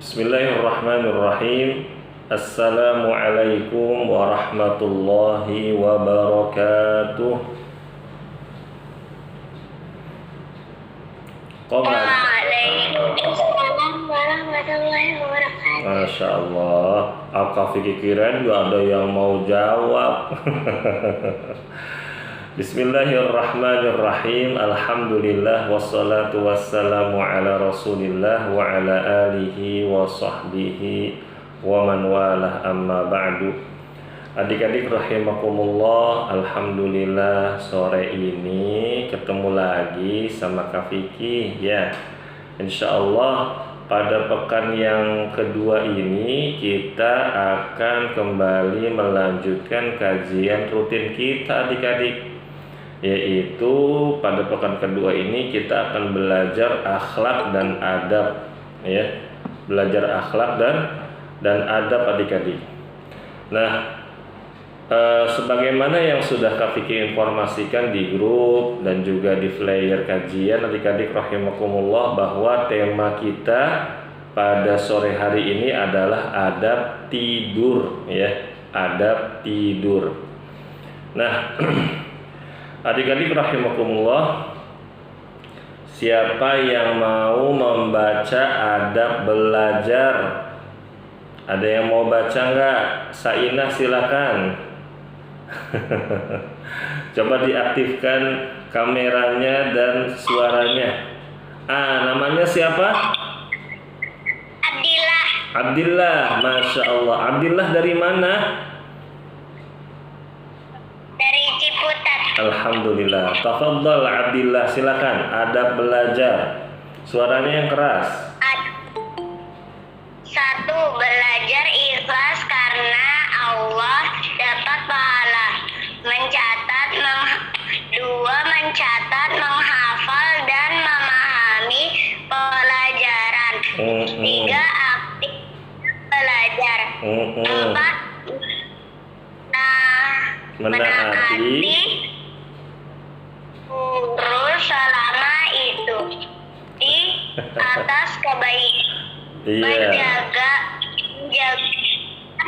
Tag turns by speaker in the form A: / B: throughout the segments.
A: Bismillahirrahmanirrahim. Assalamualaikum warahmatullahi wabarakatuh. Qomat.
B: Waalaikumsalam warahmatullahi wabarakatuh.
A: Masya Allah. Aku pikiran juga ada yang mau jawab. Bismillahirrahmanirrahim. Alhamdulillah wassalatu wassalamu ala Rasulillah wa ala alihi wa sahbihi wa man walah, amma ba'du. Adik-adik rahimakumullah, alhamdulillah sore ini ketemu lagi sama Kak Vicky ya. Insyaallah pada pekan yang kedua ini kita akan kembali melanjutkan kajian rutin kita adik-adik, yaitu pada pekan kedua ini kita akan belajar akhlak dan adab ya, belajar akhlak dan adab adik-adik. Nah, sebagaimana yang sudah Kak Vicky informasikan di grup dan juga di flyer kajian adik-adik rahimakumullah, bahwa tema kita pada sore hari ini adalah adab tidur ya, adab tidur. Nah, adik-adik rahimakumullah, siapa yang mau membaca adab belajar? Ada yang mau baca nggak? Sainah silakan. Coba diaktifkan kameranya dan suaranya. Namanya siapa?
B: Abdillah.
A: Abdillah, Masya Allah. Abdillah dari mana?
B: Dari Ciputat.
A: Alhamdulillah. Tafadhal Abdillah, silakan. Adab belajar. Suaranya yang keras.
B: 1. Belajar ikhlas karena Allah dapat pahala. 2. Mencatat, menghafal dan memahami pelajaran. 3. Aktif belajar. 4. Menaati guru selama itu di atas kebaikan. Menjaga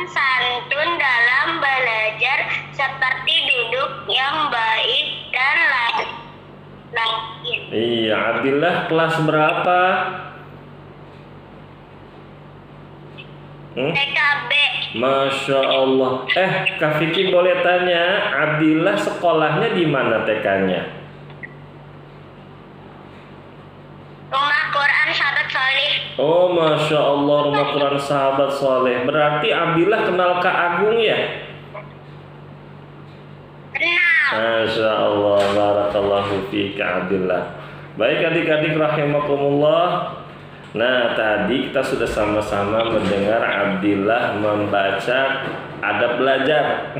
B: santun dalam belajar seperti duduk yang baik dan lain.
A: Iya, Abdillah kelas berapa?
B: TKB.
A: Masya Allah. Kak Vicky boleh tanya, Abdillah sekolahnya di mana TK-nya?
B: Rumah Quran Sahabat Soleh.
A: Oh, Masya Allah, Rumah Quran Sahabat Soleh. Berarti Abdillah kenal Kak Agung ya?
B: Kenal.
A: Masya Allah, barakallahu fika Abdillah. Baik adik-adik rahimakumullah. Nah, tadi kita sudah sama-sama mendengar Abdillah membaca adab belajar.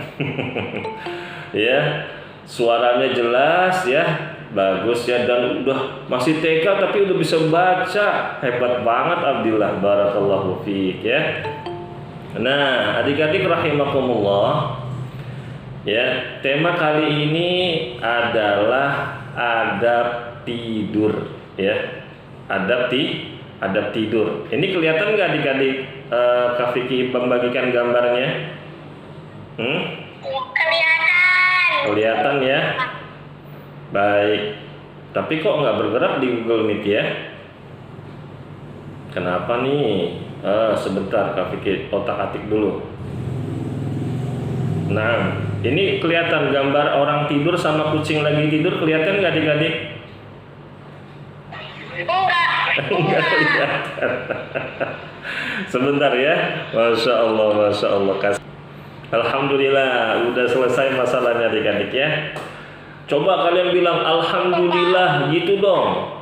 A: Ya, suaranya jelas ya, bagus ya, dan udah masih TK tapi udah bisa baca. Hebat banget Abdillah, barakallahu fiik ya. Nah, adik-adik rahimakumullah, ya, tema kali ini adalah adab tidur ya. Adab tidur. Ini kelihatan nggak adik-adik Kak Vicky membagikan gambarnya?
B: Kelihatan.
A: Kelihatan ya. Baik. Tapi kok nggak bergerak di Google Meet ya? Kenapa nih? Sebentar Kak Vicky otak-atik dulu. Nah, ini kelihatan gambar orang tidur sama kucing lagi tidur, kelihatan nggak adik-adik? Enggak kelihatan. Sebentar ya. Masya Allah, Masya Allah. Alhamdulillah, udah selesai masalahnya adik-adik ya. Coba kalian bilang Alhamdulillah gitu dong.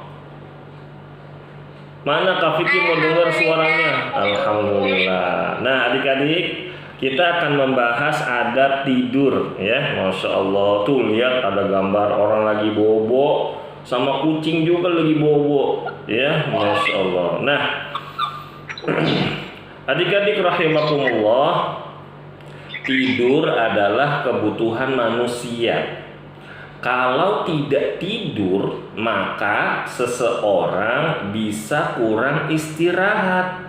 A: Mana Kak Vicky mau dengar suaranya? Alhamdulillah. Nah adik-adik, kita akan membahas adab tidur ya. Masya Allah, tuh lihat ada gambar orang lagi bobo sama kucing juga lagi bobo ya, Masya Allah. Nah, adik-adik rahimakumullah, tidur adalah kebutuhan manusia. Kalau tidak tidur, maka seseorang bisa kurang istirahat.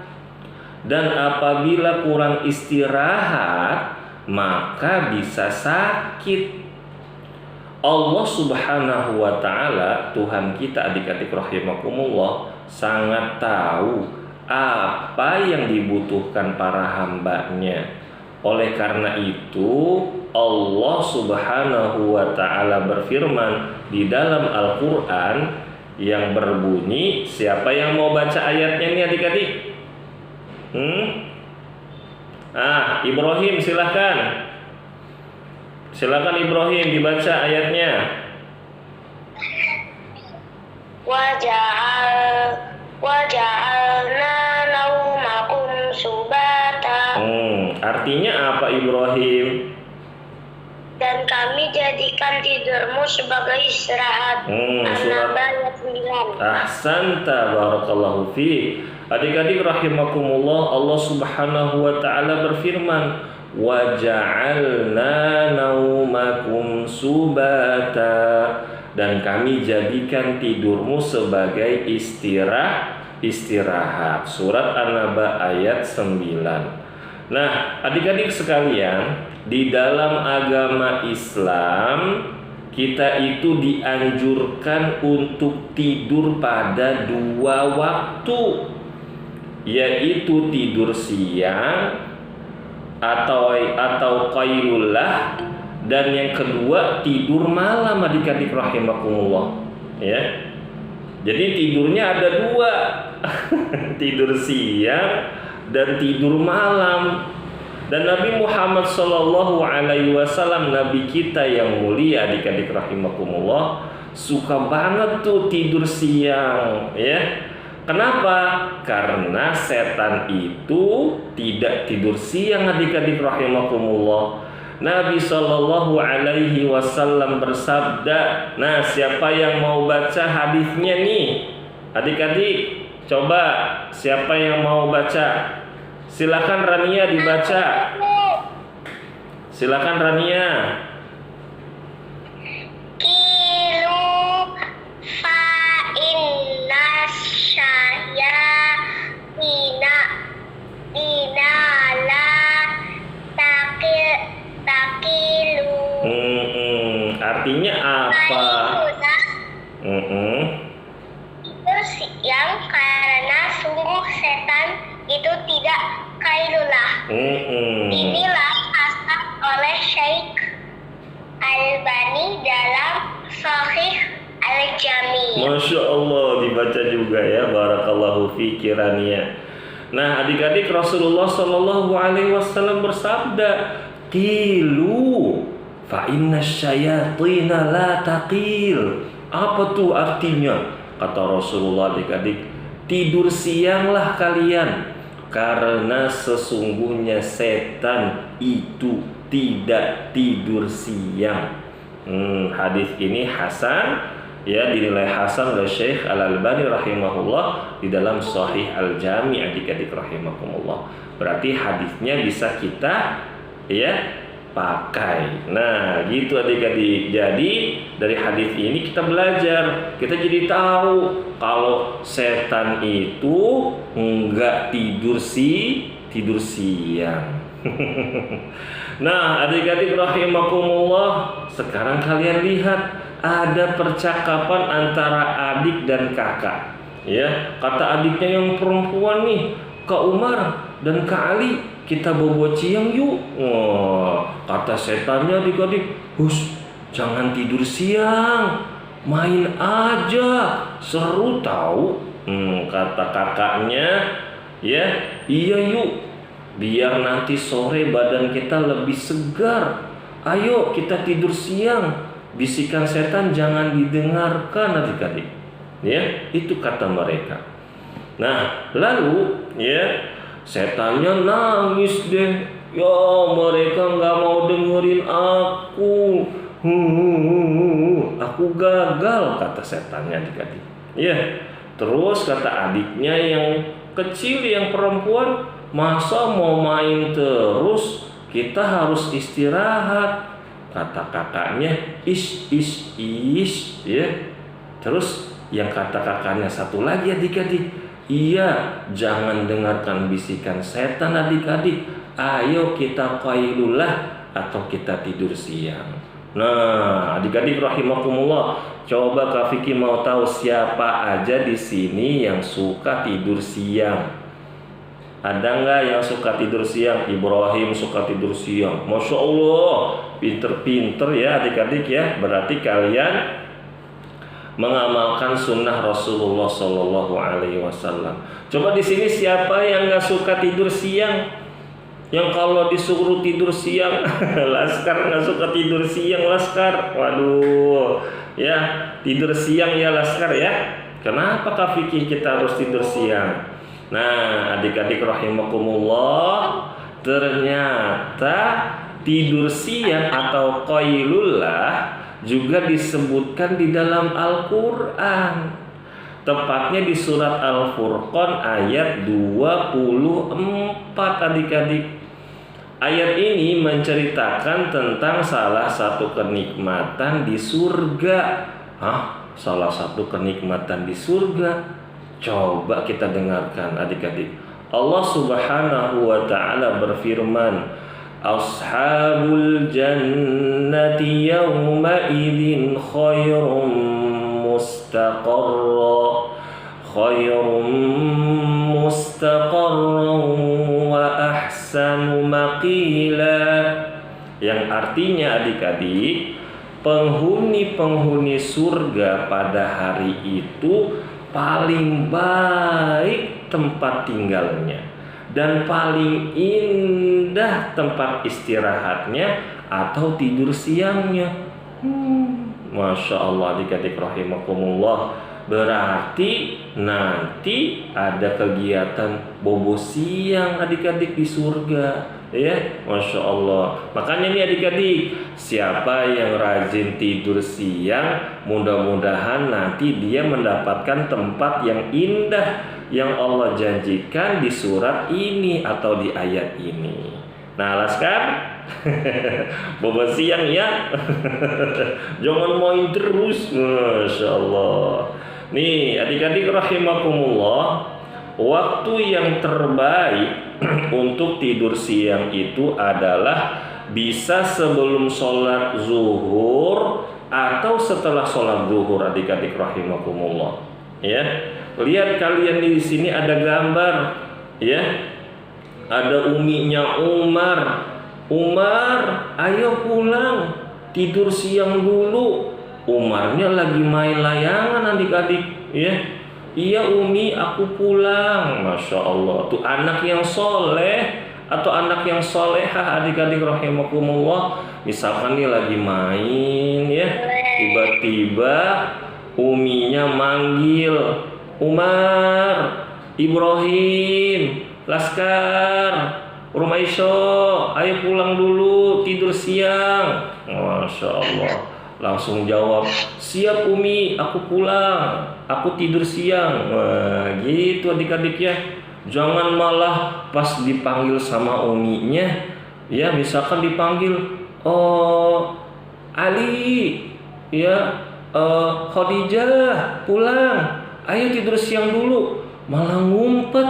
A: Dan apabila kurang istirahat, maka bisa sakit. Allah Subhanahu wa ta'ala, Tuhan kita adik-adik rahimakumullah, sangat tahu apa yang dibutuhkan para hambanya. Oleh karena itu, Allah Subhanahu wa ta'ala berfirman di dalam Al-Quran yang berbunyi, siapa yang mau baca ayatnya nih adik-adik? Ibrahim silahkan. Silakan Ibrahim dibaca ayatnya.
B: Waja'alna naumakum subata.
A: Artinya apa Ibrahim?
B: Dan kami jadikan tidurmu sebagai istirahat. An-Naba ayat 9.
A: Ahsanta barakallahu fi. Adik-adik rahimakumullah, Allah Subhanahu wa ta'ala berfirman, wa ja'alna naumakum subata, dan kami jadikan tidurmu sebagai istirahat. Surat An-Naba ayat 9. Nah, adik-adik sekalian, di dalam agama Islam kita itu dianjurkan untuk tidur pada 2 waktu, yaitu tidur siang atau qailullah, dan yang kedua tidur malam adik-adik rahimakumullah, ya. Jadi tidurnya ada 2 tidur siang dan tidur malam. Dan Nabi Muhammad Sallallahu Alaihi Wasallam, Nabi kita yang mulia adik-adik rahimakumullah, suka banget tuh tidur siang, ya. Kenapa? Karena setan itu tidak tidur siang adik-adik rahimakumullah. Nabi Shallallahu Alaihi Wasallam bersabda. Nah, siapa yang mau baca hadisnya nih? Adik-adik, coba siapa yang mau baca? Silakan Rania dibaca. Silakan Rania. Artinya apa?
B: Itu yang karena sungguh setan itu tidak kailulah. Inilah asal oleh Syekh Al-Albani dalam Sahih Al-Jami.
A: Masya Allah, dibaca juga ya. Barakallahu fiki Rania. Nah, adik-adik, Rasulullah Shallallahu Alaihi Wasallam bersabda, qilu fa inna syayatina la taqil. Apa tuh artinya? Kata Rasulullah, adik-adik, tidur sianglah kalian, karena sesungguhnya setan itu tidak tidur siang. Hadis ini hasan, ya, dinilai hasan oleh Syekh Al-Albani rahimahullah di dalam Sahih Al-Jami adik-adik rahimakumullah. Berarti hadisnya bisa kita, ya, pakai. Nah, gitu adik-adik. Jadi dari hadis ini kita belajar, kita jadi tahu kalau setan itu enggak tidur siang. Nah, adik-adik rahimakumullah, sekarang kalian lihat ada percakapan antara adik dan kakak. Ya, kata adiknya yang perempuan nih, Kak Umar dan Kak Ali, kita bobo ciang yuk. Kata setannya adik-adik, hus, jangan tidur siang, main aja, seru tahu. Kata kakaknya, ya, iya yuk, biar nanti sore badan kita lebih segar. Ayo kita tidur siang. Bisikan setan jangan didengarkan adik-adik. Ya, itu kata mereka. Nah, lalu ya, setannya nangis deh. Ya, mereka nggak mau dengerin aku. Aku gagal, kata setannya adik-adik. Ya, terus kata adiknya yang kecil, yang perempuan, masa mau main terus? Kita harus istirahat. Kata kakaknya, is, ya. Terus yang kata kakaknya satu lagi adik-adik, Iya, jangan dengarkan bisikan setan adik-adik. Ayo kita qailullah atau kita tidur siang. Nah, adik-adik rahimakumullah, coba Kak Vicky mau tahu siapa aja di sini yang suka tidur siang? Ada nggak yang suka tidur siang? Ibrahim suka tidur siang. Masya Allah, pinter-pinter ya adik-adik ya. Berarti kalian mengamalkan sunnah Rasulullah Shallallahu Alaihi Wasallam. Coba di sini siapa yang nggak suka tidur siang? Yang kalau disuruh tidur siang, Laskar nggak suka tidur siang, Laskar. Waduh, ya tidur siang ya Laskar ya. Kenapa Kak Vicky kita harus tidur siang? Nah, adik-adik rahimakumullah, ternyata tidur siang atau qailullah juga disebutkan di dalam Al-Quran. Tepatnya di surat Al-Furqan ayat 24 adik-adik. Ayat ini menceritakan tentang salah satu kenikmatan di surga. Salah satu kenikmatan di surga. Coba kita dengarkan adik-adik. Allah Subhanahu wa ta'ala berfirman, Ashabul jannati yawma idzin khairum mustaqarran wa ahsanu maqila. Yang artinya adik-adik, penghuni-penghuni surga pada hari itu paling baik tempat tinggalnya dan paling indah tempat istirahatnya atau tidur siangnya. Masya Allah adik-adik rahimakumullah. Berarti nanti ada kegiatan bobo siang adik-adik di surga, ya, Masya Allah. Makanya nih adik-adik, siapa yang rajin tidur siang, mudah-mudahan nanti dia mendapatkan tempat yang indah yang Allah janjikan di surat ini atau di ayat ini. Nah, Laskar, bobo siang ya. Jangan main terus, Masya Allah. Nih adik-adik rahimakumullah, waktu yang terbaik untuk tidur siang itu adalah bisa sebelum sholat zuhur atau setelah sholat zuhur adik-adik rahimakumullah. Ya, lihat kalian di sini ada gambar, ya, ada uminya Umar. Umar, ayo pulang, tidur siang dulu. Umarnya lagi main layangan adik-adik, ya. Iya Umi, aku pulang. Masya Allah, tuh anak yang soleh atau anak yang solehah adik-adik rahimakumullah. Misalkan nih lagi main, ya, tiba-tiba uminya manggil, Umar, Ibrahim, Laskar, Rumaiso, ayo pulang dulu, tidur siang. Masya Allah, langsung jawab, siap Umi, aku pulang, aku tidur siang. Wah, gitu adik-adik ya. Jangan malah pas dipanggil sama uminya, ya, misalkan dipanggil, oh Ali, ya, Khadijah, pulang, ayo tidur siang dulu, malah ngumpet.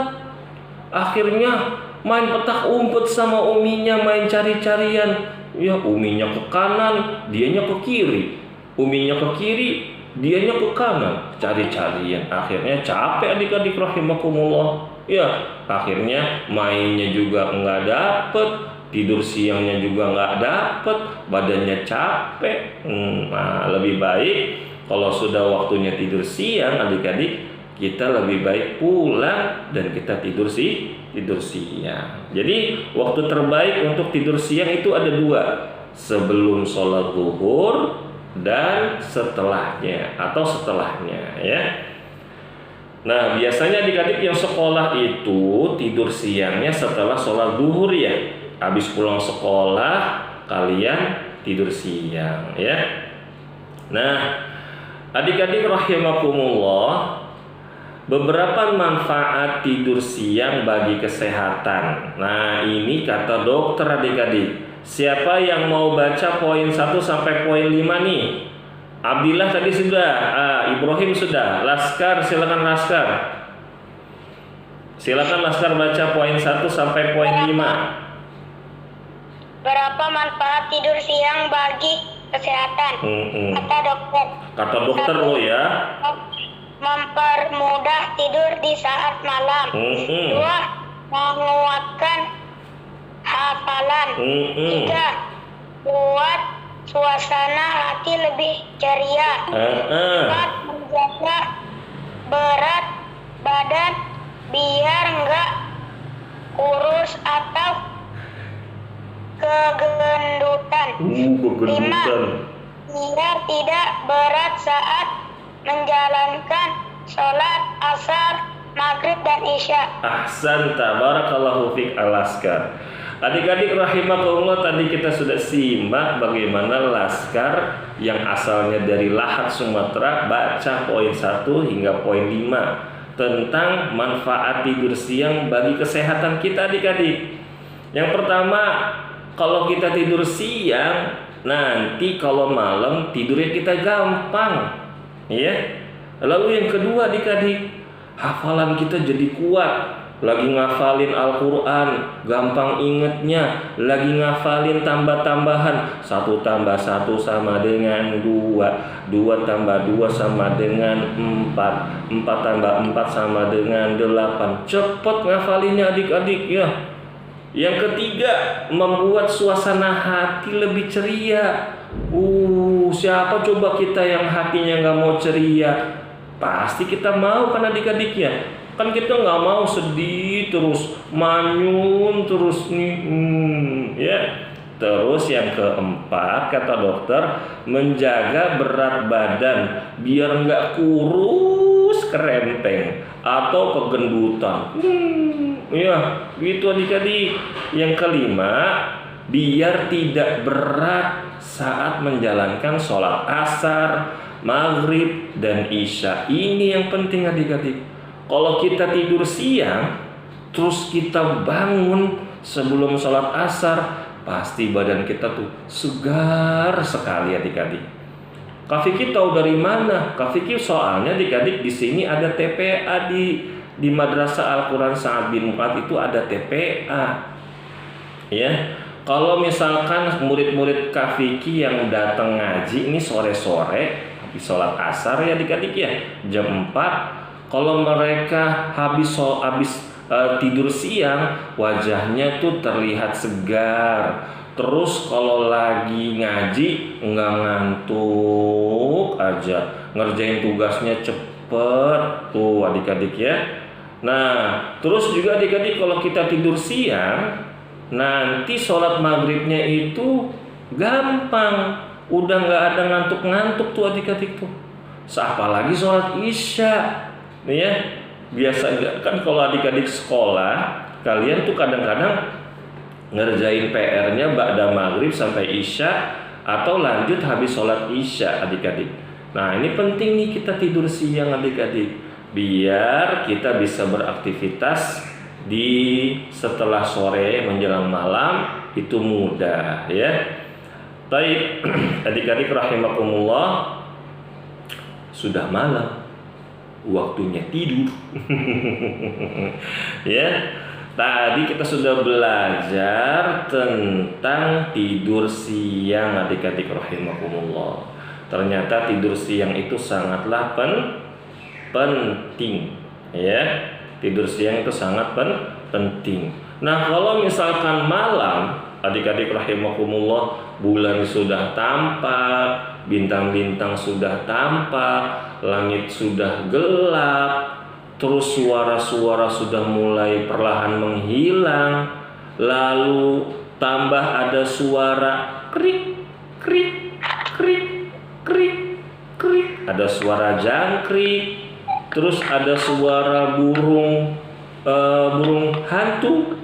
A: Akhirnya main petak umpet sama uminya, main cari-carian. Ya, uminya ke kanan, dianya ke kiri. Uminya ke kiri, dianya ke kanan, cari-carian. Akhirnya capek adik-adik rahimakumullah. Ya, akhirnya mainnya juga nggak dapet, tidur siangnya juga nggak dapet, badannya capek. Nah, lebih baik kalau sudah waktunya tidur siang adik-adik, kita lebih baik pulang dan kita tidur siang. Jadi waktu terbaik untuk tidur siang itu ada dua, sebelum sholat zuhur dan setelahnya atau setelahnya, ya. Nah, biasanya adik-adik yang sekolah itu tidur siangnya setelah sholat zuhur, ya. Habis pulang sekolah kalian tidur siang, ya. Nah, adik-adik rahimakumullah, beberapa manfaat tidur siang bagi kesehatan. Nah, ini kata dokter adik-adik. Siapa yang mau baca poin 1 sampai poin 5 nih? Abdillah tadi sudah, Ibrahim sudah. Laskar, silakan Laskar. Silakan Laskar baca poin 1 sampai poin 5.
B: Berapa manfaat tidur siang bagi kesehatan? Kata dokter.
A: Kata dokter lo ya.
B: Mempermudah tidur di saat malam. 2. Menguatkan hafalan. 3. Buat suasana hati lebih ceria. 4. Menjaga berat badan biar enggak kurus atau kegendutan. 5. Biar tidak berat saat menjalankan sholat asar, maghrib dan isya.
A: Ahsanta, barakallahu fiik Laskar. Adik-adik rahimakumullah, tadi kita sudah simak bagaimana Laskar yang asalnya dari Lahat Sumatera baca poin 1 hingga poin 5 tentang manfaat tidur siang bagi kesehatan kita adik-adik. Yang pertama, kalau kita tidur siang, nanti kalau malam tidurnya kita gampang, ya. Lalu yang kedua adik-adik, hafalan kita jadi kuat. Lagi ngafalin Al-Quran, gampang ingetnya. Lagi ngafalin tambah-tambahan, 1 tambah 1 sama dengan 2, 2 tambah 2 sama dengan 4, 4 tambah 4 sama dengan 8. Cepet ngafalinnya adik-adik ya. Yang ketiga, membuat suasana hati lebih ceria. Siapa coba kita yang hatinya gak mau ceria? Pasti kita mau kan adik-adik ya. Kan kita nggak mau sedih terus, manyun terus nih, ya. Terus yang keempat, kata dokter, menjaga berat badan biar nggak kurus kerempeng atau kegendutan. Ya, gitu adik-adik. Yang kelima, biar tidak berat saat menjalankan sholat asar, maghrib dan isya. Ini yang penting adik-adik. Kalau kita tidur siang, terus kita bangun sebelum sholat asar, pasti badan kita tuh segar sekali adik-adik. Kak Fikri tahu dari mana? Kak Fikri soalnya adik-adik di sini ada TPA di Madrasah Al-Quran Sa'ad bin Mu'adz itu ada TPA. Ya, kalau misalkan murid-murid Kak Fikri yang datang ngaji ini sore-sore habis sholat asar ya adik-adik ya, jam 4. Kalau mereka habis tidur siang, wajahnya tuh terlihat segar. Terus kalau lagi ngaji nggak ngantuk aja, ngerjain tugasnya cepet tuh adik-adik ya. Nah, terus juga adik-adik kalau kita tidur siang, nanti sholat maghribnya itu gampang, udah nggak ada ngantuk-ngantuk tuh adik-adik tuh. Apalagi sholat isya. Nih ya, biasa kan kalau adik-adik sekolah, kalian tuh kadang-kadang ngerjain PR-nya ba'da maghrib sampai isya atau lanjut habis sholat isya adik-adik. Nah ini penting nih kita tidur siang adik-adik, biar kita bisa beraktivitas di setelah sore menjelang malam itu mudah ya. Baik adik-adik rahimakumullah, sudah malam, waktunya tidur. Ya, tadi kita sudah belajar tentang tidur siang adik-adik rahimakumullah. Ternyata tidur siang itu sangatlah penting, ya. Tidur siang itu sangat penting. Nah, kalau misalkan malam adik-adik rahimakumullah, bulan sudah tampak, bintang-bintang sudah tampak, langit sudah gelap, terus suara-suara sudah mulai perlahan menghilang, lalu tambah ada suara krik krik krik krik krik, ada suara jangkrik, terus ada suara burung hantu.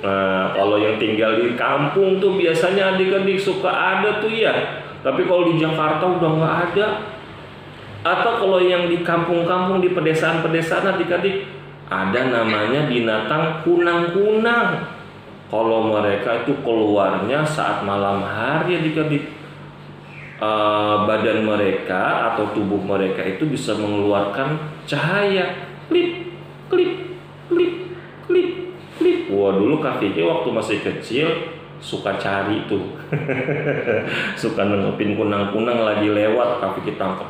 A: Nah, kalau yang tinggal di kampung tuh biasanya adik-adik suka ada tuh ya. Tapi kalau di Jakarta udah nggak ada. Atau kalau yang di kampung-kampung, di pedesaan-pedesaan adik-adik, ada namanya binatang kunang-kunang. Kalau mereka itu keluarnya saat malam hari adik-adik. Badan mereka atau tubuh mereka itu bisa mengeluarkan cahaya. Klip, tua dulu Kak Vicky waktu masih kecil suka cari tuh. Suka nengepin kunang-kunang lagi lewat, Kak Vicky tangkap.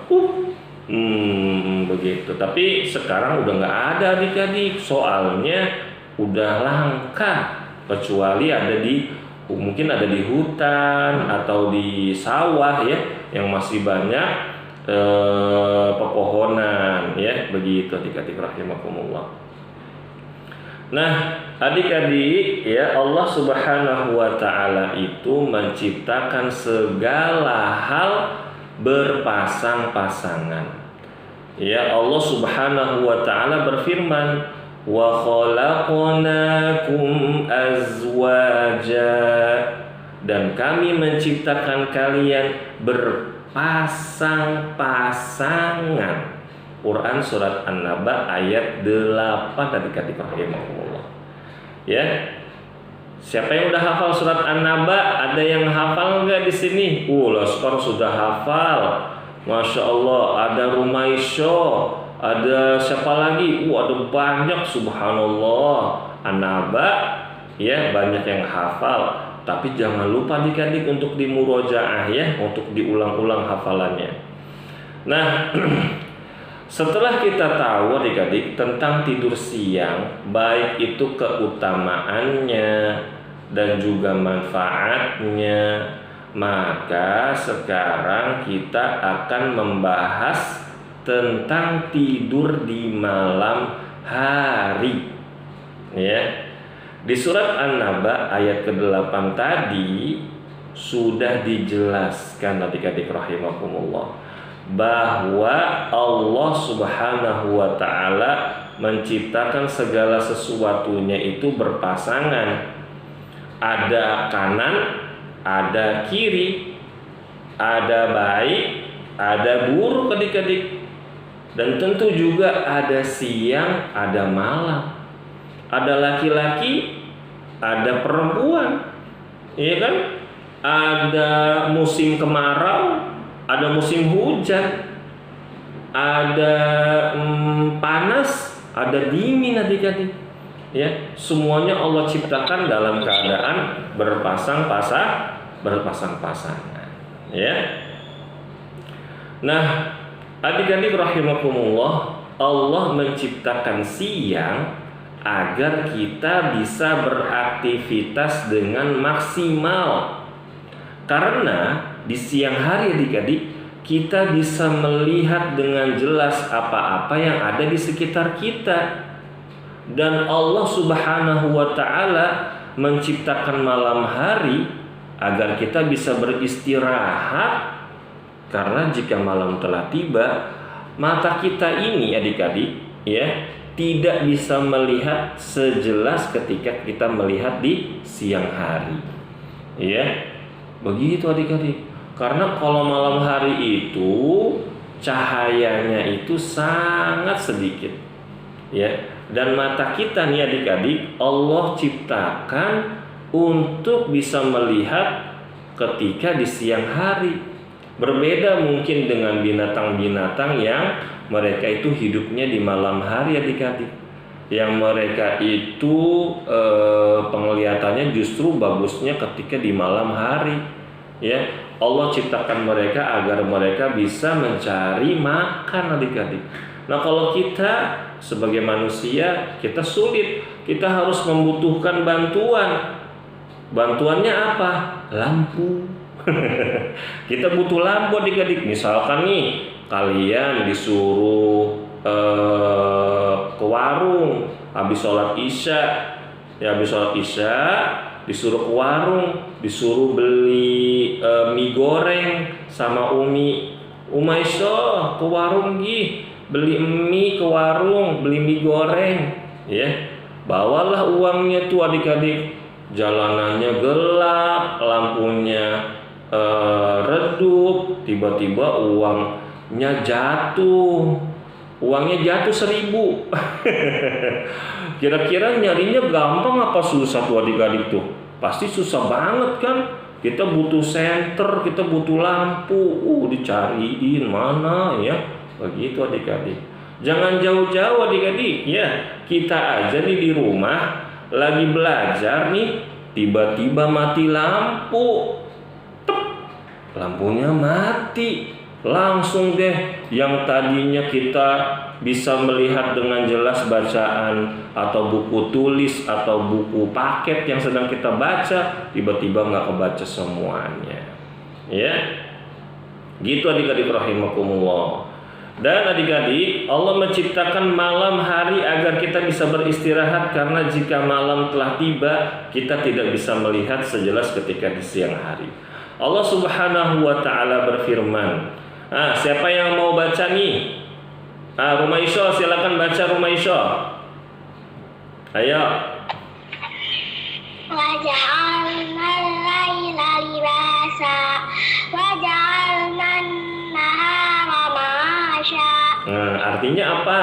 A: Begitu. Tapi sekarang udah nggak ada adik-adik, soalnya udah langka. Kecuali mungkin ada di hutan atau di sawah ya, yang masih banyak pepohonan ya, begitu adik-adik rahimakumullah. Nah, adik-adik ya, Allah Subhanahu wa taala itu menciptakan segala hal berpasang-pasangan. Ya, Allah Subhanahu wa taala berfirman, "Wa khalaqnakum azwaja." Dan kami menciptakan kalian berpasang-pasangan. Quran surat An-Naba ayat 8 adik-adik rahimahumullah. Ya. Siapa yang udah hafal surat An-Naba? Ada yang hafal enggak di sini? Laskar sudah hafal. Masya Allah, ada Rumaisyo, ada siapa lagi? Ada banyak, subhanallah. An-Naba ya, banyak yang hafal. Tapi jangan lupa adik-adik untuk dimurojaah ya, untuk diulang-ulang hafalannya. Nah, setelah kita tahu adik-adik tentang tidur siang, baik itu keutamaannya dan juga manfaatnya, maka sekarang kita akan membahas tentang tidur di malam hari. Ya. Di surat An-Naba ayat ke-8 tadi sudah dijelaskan adik-adik rahimakumullah bahwa Allah Subhanahu wa taala menciptakan segala sesuatunya itu berpasangan. Ada kanan, ada kiri, ada baik, ada buruk adik-adik. Dan tentu juga ada siang, ada malam. Ada laki-laki, ada perempuan, iya kan? Ada musim kemarau, ada musim hujan, ada panas, ada dingin adik-adik. Ya, semuanya Allah ciptakan dalam keadaan berpasang-pasangan. Ya. Nah, adik-adik rahimakumullah, Allah menciptakan siang agar kita bisa beraktivitas dengan maksimal. Karena di siang hari adik-adik kita bisa melihat dengan jelas apa-apa yang ada di sekitar kita. Dan Allah Subhanahu wa taala menciptakan malam hari agar kita bisa beristirahat. Karena jika malam telah tiba, mata kita ini adik-adik ya tidak bisa melihat sejelas ketika kita melihat di siang hari. Ya. Begitu adik-adik. Karena kalau malam hari itu cahayanya itu sangat sedikit. Ya. Dan mata kita nih adik-adik Allah ciptakan untuk bisa melihat ketika di siang hari. Berbeda mungkin dengan binatang-binatang yang mereka itu hidupnya di malam hari adik-adik. Yang mereka itu penglihatannya justru bagusnya ketika di malam hari. Ya, Allah ciptakan mereka agar mereka bisa mencari makan adik-adik. Nah, kalau kita sebagai manusia kita sulit, kita harus membutuhkan bantuan. Bantuannya apa? Lampu. Kita butuh lampu adik-adik. Misalkan nih kalian disuruh ke warung habis sholat isya, ya habis sholat isya disuruh ke warung, disuruh beli mie goreng sama Umaiso ke warung gih, beli mie ke warung, beli mie goreng, ya bawalah uangnya tuh adik-adik. Jalanannya gelap, lampunya redup, tiba-tiba uangnya jatuh 1.000. Kira-kira nyarinya gampang apa susah tuh adik-adik tuh? Pasti susah banget kan? Kita butuh senter, kita butuh lampu, dicariin mana ya? Begitu adik-adik. Jangan jauh-jauh adik-adik ya. Kita aja nih di rumah lagi belajar nih, tiba-tiba mati lampu. Tep, lampunya mati. Langsung deh yang tadinya kita bisa melihat dengan jelas bacaan atau buku tulis atau buku paket yang sedang kita baca, tiba-tiba nggak kebaca semuanya. Ya, gitu adik-adik rahimakumullah. Dan adik-adik, Allah menciptakan malam hari agar kita bisa beristirahat, karena jika malam telah tiba, kita tidak bisa melihat sejelas ketika di siang hari. Allah Subhanahu wa taala berfirman. Siapa yang mau baca nih? Rumaisho, silakan baca Rumaisho. Ayo.
B: وجعلنا الليل لباسا وجعلنا النهار معاشا.
A: Artinya apa?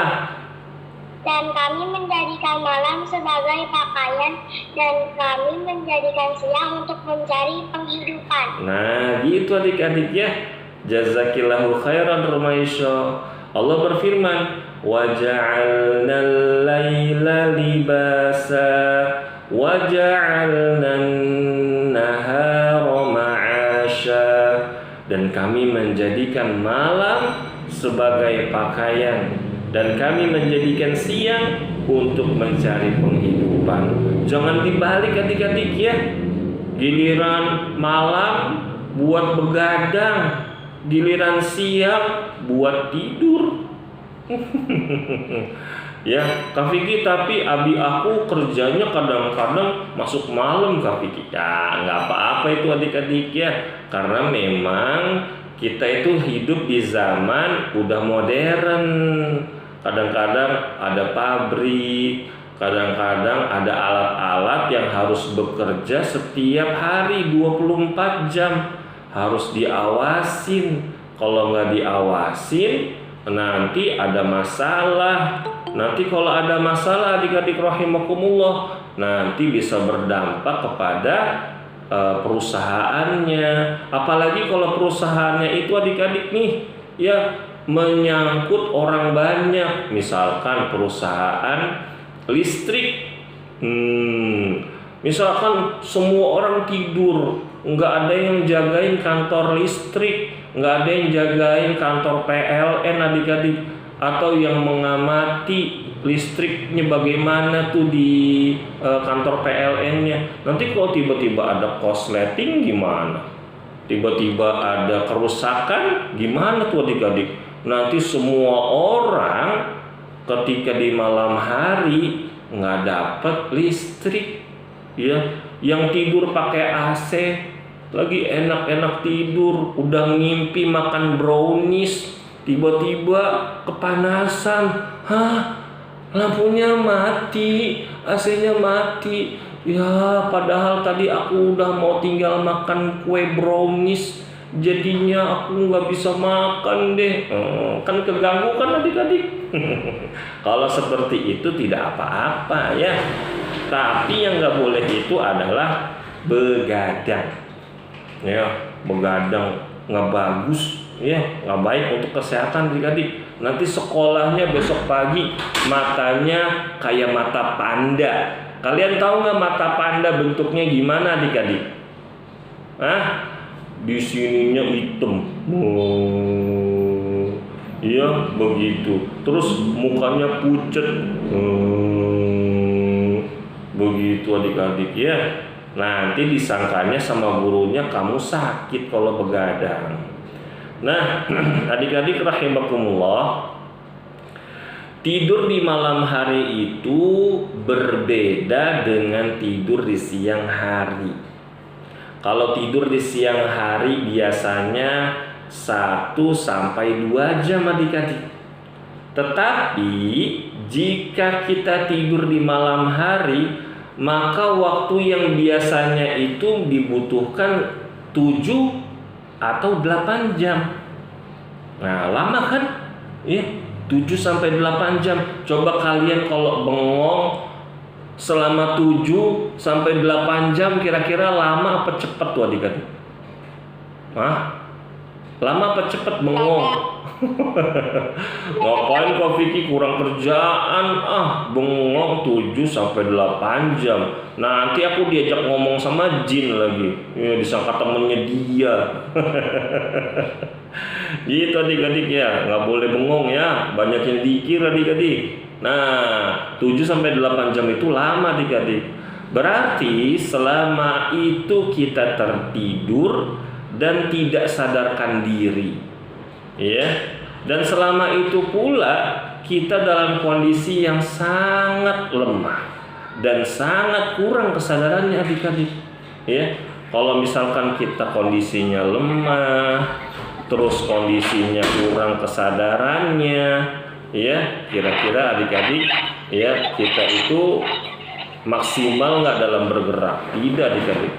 B: Dan kami menjadikan malam sebagai pakaian, dan kami menjadikan siang untuk mencari penghidupan.
A: Nah, gitu adik-adik ya. Jazakillahu khairan Rumaisho. Allah berfirman, وَجَعَلْنَا اللَّيْلَ لِبَاسًا وَجَعَلْنَا النَّهَارَ مَعَاشًا. Dan kami menjadikan malam sebagai pakaian, dan kami menjadikan siang untuk mencari penghidupan. Jangan dibalik adik-adik ya. Giliran malam buat begadang, giliran siang buat tidur. Ya, Kak Vicky, tapi abi aku kerjanya kadang-kadang masuk malam, Kak Vicky. Ya, nggak apa-apa itu adik-adik ya, karena memang kita itu hidup di zaman udah modern. Kadang-kadang ada pabrik, kadang-kadang ada alat-alat yang harus bekerja setiap hari 24 jam. Harus diawasin. Kalau nggak diawasin, nanti ada masalah. Nanti kalau ada masalah adik-adik rahimakumullah, nanti bisa berdampak kepada perusahaannya. Apalagi kalau perusahaannya itu adik-adik nih ya menyangkut orang banyak. Misalkan perusahaan listrik, misalkan semua orang tidur, nggak ada yang jagain kantor listrik, nggak ada yang jagain kantor PLN adik-adik, atau yang mengamati listriknya bagaimana tuh di kantor PLN-nya. Nanti kalau tiba-tiba ada korsleting gimana? Tiba-tiba ada kerusakan gimana tuh adik-adik? Nanti semua orang ketika di malam hari nggak dapat listrik, ya, yang tidur pakai AC lagi enak-enak tidur, udah ngimpi makan brownies, tiba-tiba kepanasan, lampunya mati, AC-nya mati. Ya, padahal tadi aku udah mau tinggal makan kue brownies, jadinya aku nggak bisa makan deh. Kan keganggu kan adik-adik. Kalau seperti itu tidak apa-apa ya. Tapi yang nggak boleh itu adalah begadang. Ya, begadang nggak bagus. Ya, nggak baik untuk kesehatan adik-adik. Nanti sekolahnya besok pagi matanya kayak mata panda. Kalian tahu nggak mata panda bentuknya gimana adik-adik? Di sininya hitam. Iya, begitu. Terus mukanya pucet. Begitu adik-adik ya. Nanti disangkanya sama gurunya kamu sakit kalau begadang. Nah, adik-adik rahimakumullah, tidur di malam hari itu berbeda dengan tidur di siang hari. Kalau tidur di siang hari biasanya 1 sampai 2 jam adik-adik. Tetapi jika kita tidur di malam hari, maka waktu yang biasanya itu dibutuhkan 7 atau 8 jam. Nah, lama kan? Ya, 7 sampai 8 jam. Coba kalian kalau bengong selama 7 sampai 8 jam, kira-kira lama apa cepat tuh adik-adik? Lama apa cepat bengong? Ngapain kau Vicky kurang kerjaan? Bengong 7 sampai 8 jam. Nanti aku diajak ngomong sama jin lagi. Ya, disangka temennya dia. Gitu adik-adik ya, nggak boleh bengong ya. Banyakin zikir adik-adik. Nah, 7 sampai 8 jam itu lama adik-adik. Berarti selama itu kita tertidur dan tidak sadarkan diri. Ya. Dan selama itu pula kita dalam kondisi yang sangat lemah dan sangat kurang kesadarannya adik-adik. Ya. Kalau misalkan kita kondisinya lemah, terus kondisinya kurang kesadarannya, ya kira-kira adik-adik ya kita itu maksimal nggak dalam bergerak? Tidak adik-adik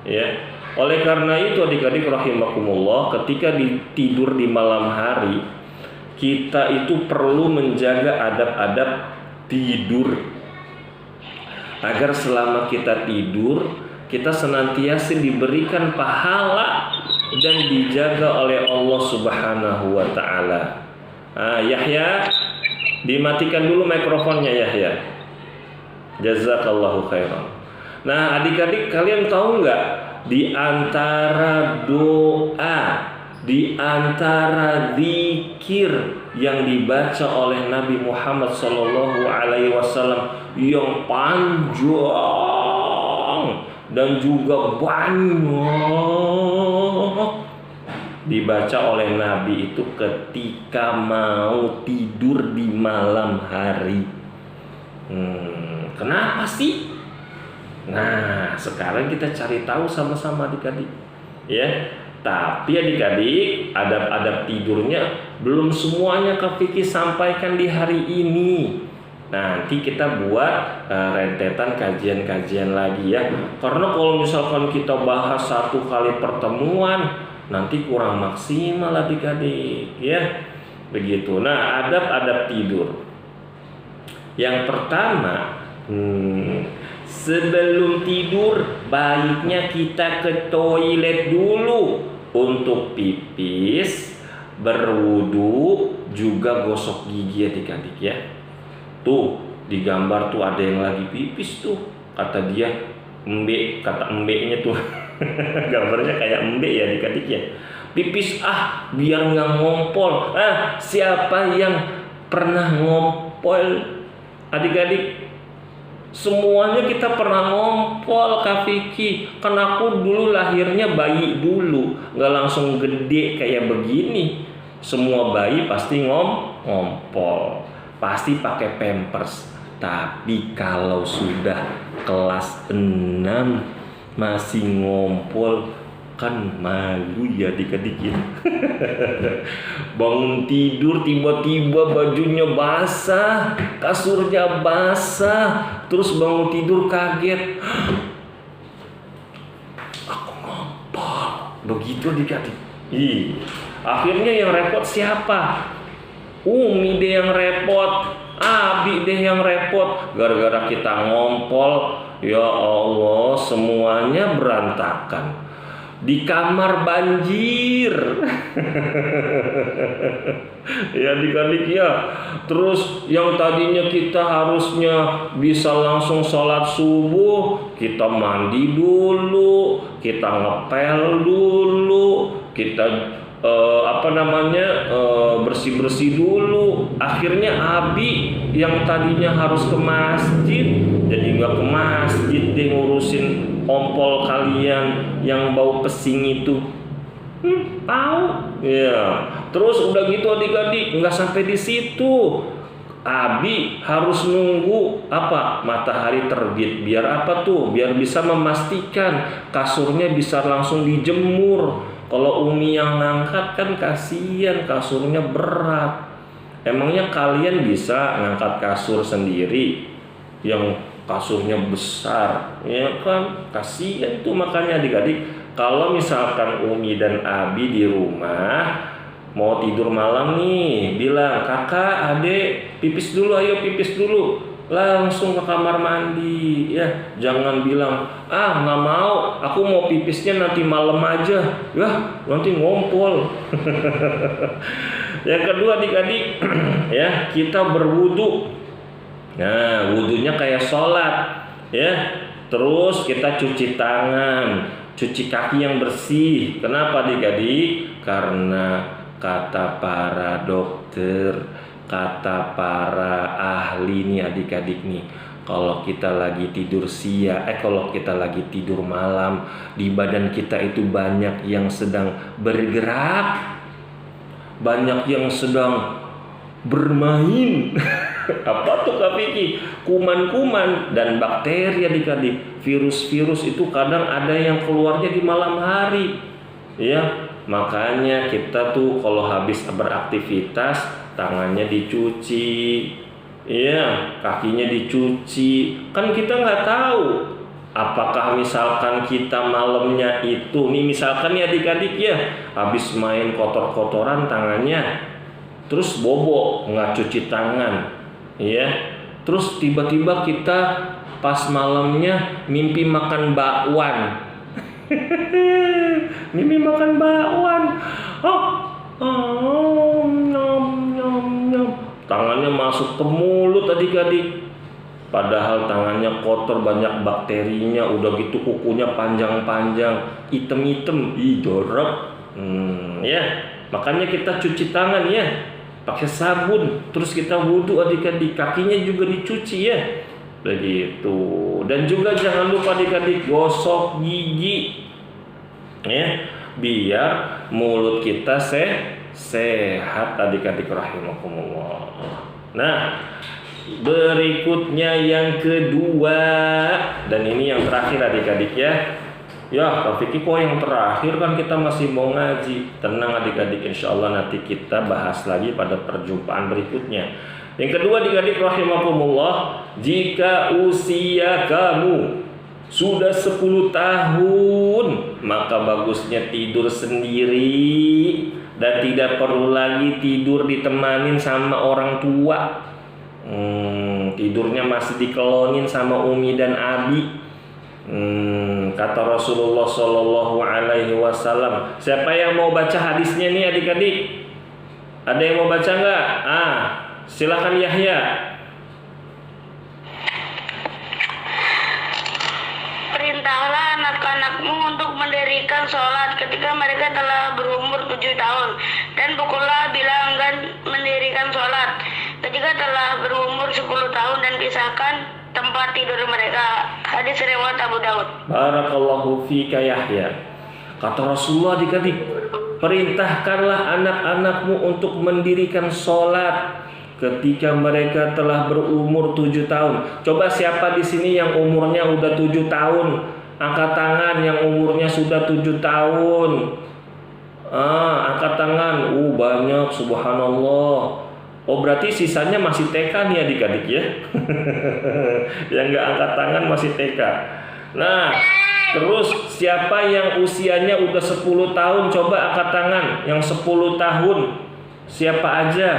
A: ya. Oleh karena itu adik-adik rahimakumullah, ketika tidur di malam hari kita itu perlu menjaga adab-adab tidur agar selama kita tidur kita senantiasa diberikan pahala dan dijaga oleh Allah Subhanahu wa taala. Yahya, dimatikan dulu mikrofonnya Yahya. Jazakallahu khairan. Nah, adik-adik kalian tahu nggak, di antara doa, di antara zikir yang dibaca oleh Nabi Muhammad sallallahu alaihi wasallam yang panjang dan juga banyak dibaca oleh Nabi itu ketika mau tidur di malam hari. Kenapa sih? Nah, sekarang kita cari tahu sama-sama adik-adik. Ya. Tapi adik-adik, adab-adab tidurnya belum semuanya Kak Vicky sampaikan di hari ini. Nanti kita buat rentetan kajian-kajian lagi ya. Karena kalau misalkan kita bahas satu kali pertemuan, nanti kurang maksimal adik-adik ya. Begitu. Nah, adab-adab tidur. Yang pertama, sebelum tidur baiknya kita ke toilet dulu untuk pipis, berwudu, juga gosok gigi adik-adik ya. Tuh di gambar tuh ada yang lagi pipis tuh, kata dia kata embeknya tuh gambarnya kayak embek ya adik-adik ya. Pipis biar nggak ngompol. Siapa yang pernah ngompol adik-adik? Semuanya kita pernah ngompol Kak Vicky. Kan aku dulu lahirnya bayi dulu, nggak langsung gede kayak begini. Semua bayi pasti ngompol, pasti pakai pampers. Tapi kalau sudah kelas 6 masih ngompol, kan malu ya adik-adik ya. Bangun tidur tiba-tiba bajunya basah, kasurnya basah, terus bangun tidur kaget, aku ngompol. Begitu adik-adik. Akhirnya yang repot siapa? Umi deh yang repot, Abi deh yang repot. Gara-gara kita ngompol, ya Allah, semuanya berantakan. Di kamar banjir. Ya adik-adik ya. Terus yang tadinya kita harusnya bisa langsung sholat subuh, kita mandi dulu, kita ngepel dulu, kita bersih-bersih dulu. Akhirnya Abi yang tadinya harus ke masjid jadi nggak ke masjid deh, ngurusin ompol kalian yang bau pesing itu. Tahu ya. Terus udah gitu adik-adik, nggak sampai di situ, Abi harus nunggu matahari terbit. Biar apa tuh? Biar bisa memastikan kasurnya bisa langsung dijemur. Kalau Umi yang ngangkat kan kasihan, kasurnya berat. Emangnya kalian bisa ngangkat kasur sendiri yang kasurnya besar? Ya kan, kasihan tuh. Makanya adik-adik, kalau misalkan Umi dan Abi di rumah mau tidur malam nih, bilang, kakak, adek, pipis dulu, ayo pipis dulu. Langsung ke kamar mandi ya. Jangan bilang, nggak mau, aku mau pipisnya nanti malam aja. Ya, nanti ngompol. Yang kedua adik-adik, ya kita berwudu. Nah, wudunya kayak sholat, ya. Terus kita cuci tangan, cuci kaki yang bersih. Kenapa adik-adik? Karena kata para dokter, kata para ahli nih adik-adik nih, kalau kita lagi tidur kalau kita lagi tidur malam, di badan kita itu banyak yang sedang bergerak, banyak yang sedang bermain. Apa tuh Kak Vicky? Kuman-kuman dan bakteri adik-adik. Virus-virus itu kadang ada yang keluarnya di malam hari, ya. Makanya kita tuh kalau habis beraktivitas tangannya dicuci, ya, kakinya dicuci. Kan kita nggak tahu apakah misalkan kita malamnya itu nih, misalkan ya adik-adik ya, habis main kotor-kotoran tangannya, terus bobo nggak cuci tangan, ya, terus tiba-tiba kita pas malamnya mimpi makan bakwan. Mimpi makan bakwan. Nyam nyam nyam. Tangannya masuk ke mulut adik-adik. Padahal tangannya kotor, banyak bakterinya, udah gitu kukunya panjang-panjang, item-item, jorok. Ya, makanya kita cuci tangan ya, pakai sabun, terus kita wudu adik-adik, kakinya juga dicuci ya. Begitu. Dan juga jangan lupa adik-adik gosok gigi, ya, biar mulut kita sehat adik-adik rahimakumullah. Nah, berikutnya yang kedua, dan ini yang terakhir adik-adik ya. Ya, Kak Vicky kok yang terakhir, kan kita masih mau ngaji. Tenang adik-adik, insya Allah nanti kita bahas lagi pada perjumpaan berikutnya. Yang kedua adik-adik rahimakumullah, jika usia kamu sudah 10 tahun, maka bagusnya tidur sendiri dan tidak perlu lagi tidur ditemanin sama orang tua. Tidurnya masih dikelonin sama Umi dan Abi. Kata Rasulullah Shallallahu Alaihi Wasallam. Siapa yang mau baca hadisnya nih adik-adik? Ada yang mau baca nggak? Silakan Yahya.
C: Perintahlah anak-anakmu untuk mendirikan sholat ketika mereka telah berumur 7 tahun, dan pukullah bila enggan mendirikan sholat ketika telah berumur 10 tahun, dan pisahkan tempat tidur mereka. Hadis riwayat Abu Daud.
A: Barakallahu fika Yahya. Kata Rasulullah adik-adik, perintahkanlah anak-anakmu untuk mendirikan sholat ketika mereka telah berumur 7 tahun. Coba siapa di sini yang umurnya udah 7 tahun? Angkat tangan yang umurnya sudah 7 tahun. Angkat tangan. Banyak, subhanallah. Oh, berarti sisanya masih TK nih adik-adik ya. Yang nggak angkat tangan masih TK. Nah, terus siapa yang usianya udah 10 tahun? Coba angkat tangan yang 10 tahun. Siapa aja?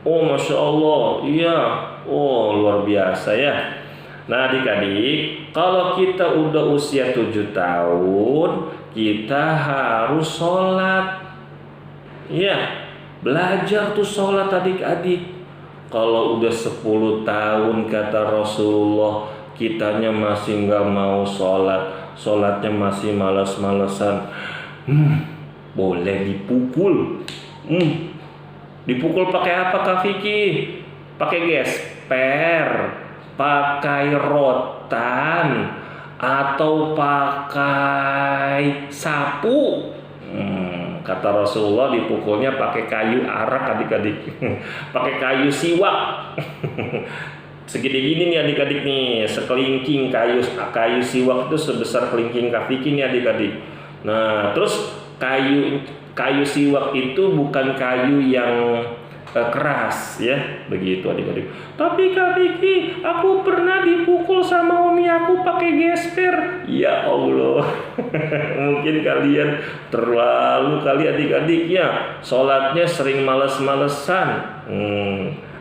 A: Oh, Masya Allah, iya. Oh, luar biasa ya. Nah adik-adik, kalau kita udah usia 7 tahun, kita harus sholat. Iya, belajar tuh sholat adik-adik. Kalau udah 10 tahun kata Rasulullah, kitanya masih nggak mau sholat, sholatnya masih malas-malesan, boleh dipukul. Dipukul pakai apa Kak Vicky? Pakai gesper, pakai rotan, atau pakai sapu. Kata Rasulullah dipukulnya pakai kayu arak adik-adik. Pakai kayu siwak. Segini gini nih adik-adik nih, sekelingking kayu siwak itu sebesar kelingking Kak Vicky nih adik-adik. Nah, terus kayu siwak itu bukan kayu yang keras ya, begitu adik-adik. Tapi Kak Vicky, aku pernah dipukul sama umi aku pakai gesper. Ya Allah. Mungkin kalian terlalu kali adik-adik ya, sholatnya sering males-malesan.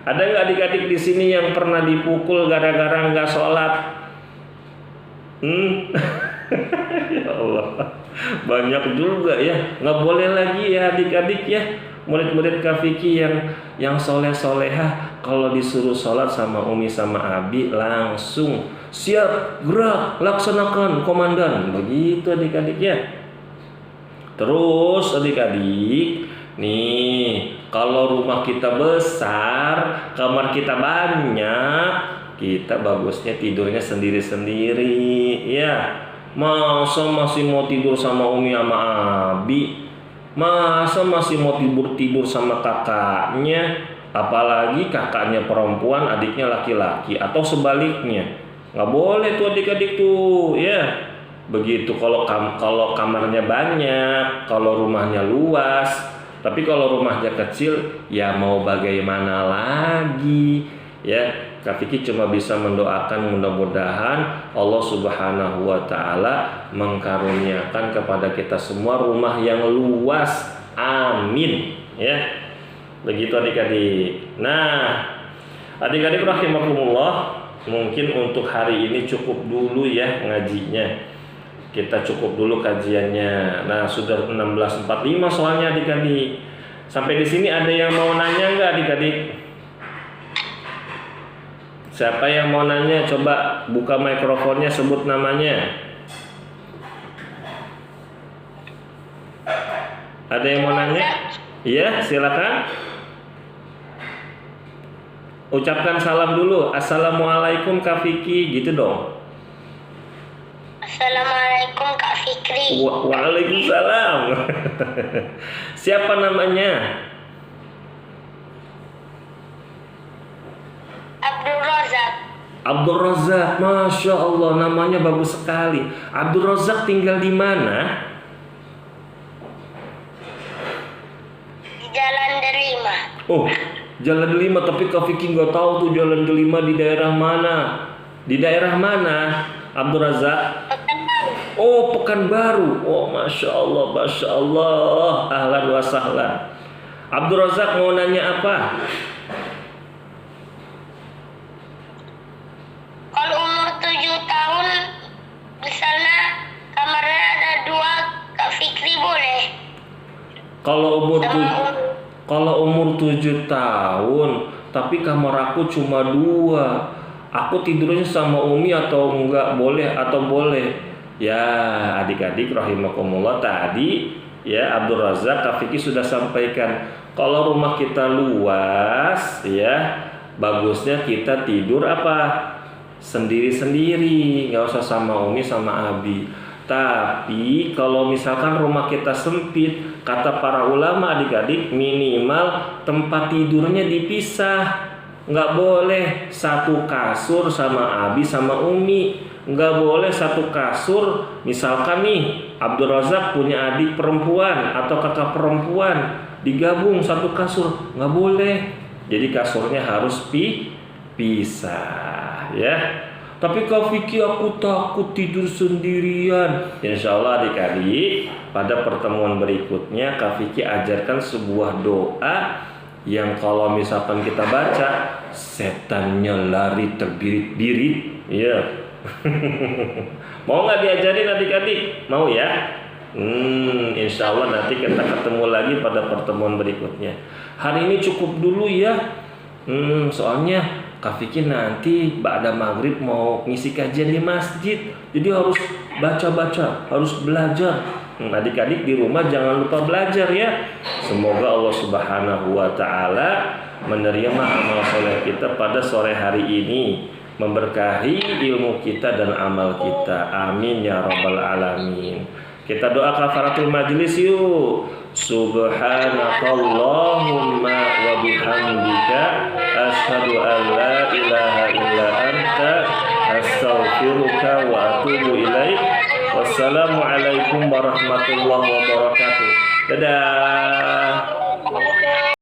A: Ada nggak adik-adik di sini yang pernah dipukul gara-gara nggak sholat? Ya Allah, banyak juga ya. Nggak boleh lagi ya adik-adik ya. murid-murid Kak Vicky yang soleh-solehah, kalau disuruh sholat sama Umi sama Abi langsung siap, gerak, laksanakan komandan. Begitu adik-adik ya. Terus adik-adik, nih kalau rumah kita besar, kamar kita banyak, kita bagusnya tidurnya sendiri-sendiri ya. Masa masih mau tidur sama Umi sama Abi? Masa masih mau tidur sama kakaknya? Apalagi kakaknya perempuan, adiknya laki-laki, atau sebaliknya. Nggak boleh tuh adik-adik tuh ya. Begitu kalau kamarnya banyak, kalau rumahnya luas. Tapi kalau rumahnya kecil, ya mau bagaimana lagi ya. Kak Vicky cuma bisa mendoakan mudah-mudahan Allah Subhanahu wa Ta'ala mengkaruniakan kepada kita semua rumah yang luas. Amin ya. Begitu adik-adik. Nah, adik-adik rahimakumullah, mungkin untuk hari ini cukup dulu ya ngajinya. Kita cukup dulu kajiannya. Nah, sudah 16.45 soalnya adik-adik. Sampai di sini ada yang mau nanya nggak adik-adik? Siapa yang mau nanya? Coba buka mikrofonnya, sebut namanya. Ada yang mau nanya? Iya, silakan. Ucapkan salam dulu. Assalamualaikum Kak Vicky, gitu dong.
B: Assalamualaikum Kak Fikri.
A: Waalaikumsalam. Siapa namanya?
B: Abdul Razak.
A: Abdul Razak, Masya Allah, namanya bagus sekali. Abdul Razak tinggal di mana?
B: Di Jalan Delima.
A: Oh, Jalan Delima, tapi Kak Vicky nggak tahu tuh Jalan Delima di daerah mana. Di daerah mana, Abdul Razak?
B: Pekanbaru.
A: Oh, Pekanbaru. Oh, Masya Allah, Masya Allah. Ahlan wa sahlan. Abdul Razak mau nanya apa?
B: Kalau umur 7 tahun, di sana kamarnya ada 2, Kak Fikri boleh?
A: Kalau umur 7 tahun, tapi kamar aku cuma 2. Aku tidurnya sama Umi atau enggak, boleh atau boleh? Ya, adik-adik rahimakumullah, tadi ya Abdul Razak Kak Vicky sudah sampaikan, kalau rumah kita luas ya, bagusnya kita tidur apa? Sendiri-sendiri, nggak usah sama Umi sama Abi. Tapi kalau misalkan rumah kita sempit, kata para ulama adik-adik, minimal tempat tidurnya dipisah. Nggak boleh satu kasur sama Abi sama Umi. Nggak boleh satu kasur. Misalkan nih Abdul Razak punya adik perempuan atau kakak perempuan, digabung satu kasur, nggak boleh. Jadi kasurnya harus pisah ya. Tapi Kak Vicky, aku takut tidur sendirian. Insya Allah adik-adik, pada pertemuan berikutnya Kak Vicky ajarkan sebuah doa yang kalau misalkan kita baca, setannya lari terbirit-birit ya. Mau nggak diajarin adik-adik? Mau ya? Insya Allah nanti kita ketemu lagi pada pertemuan berikutnya. Hari ini cukup dulu ya. Soalnya Kak Vicky nanti ba'da maghrib mau ngisi kajian di masjid, jadi harus baca-baca, harus belajar. Adik-adik di rumah jangan lupa belajar ya. Semoga Allah Subhanahu wa Ta'ala menerima amal soleh kita pada sore hari ini, memberkahi ilmu kita dan amal kita. Amin ya rabbal alamin. Kita doa kafaratul majlis yuk. Subhanakallahumma wa bihamdika asyhadu an la ilaha illa anta astaghfiruka wa atubu ilaik. Wassalamualaikum warahmatullahi wabarakatuh. Dadah.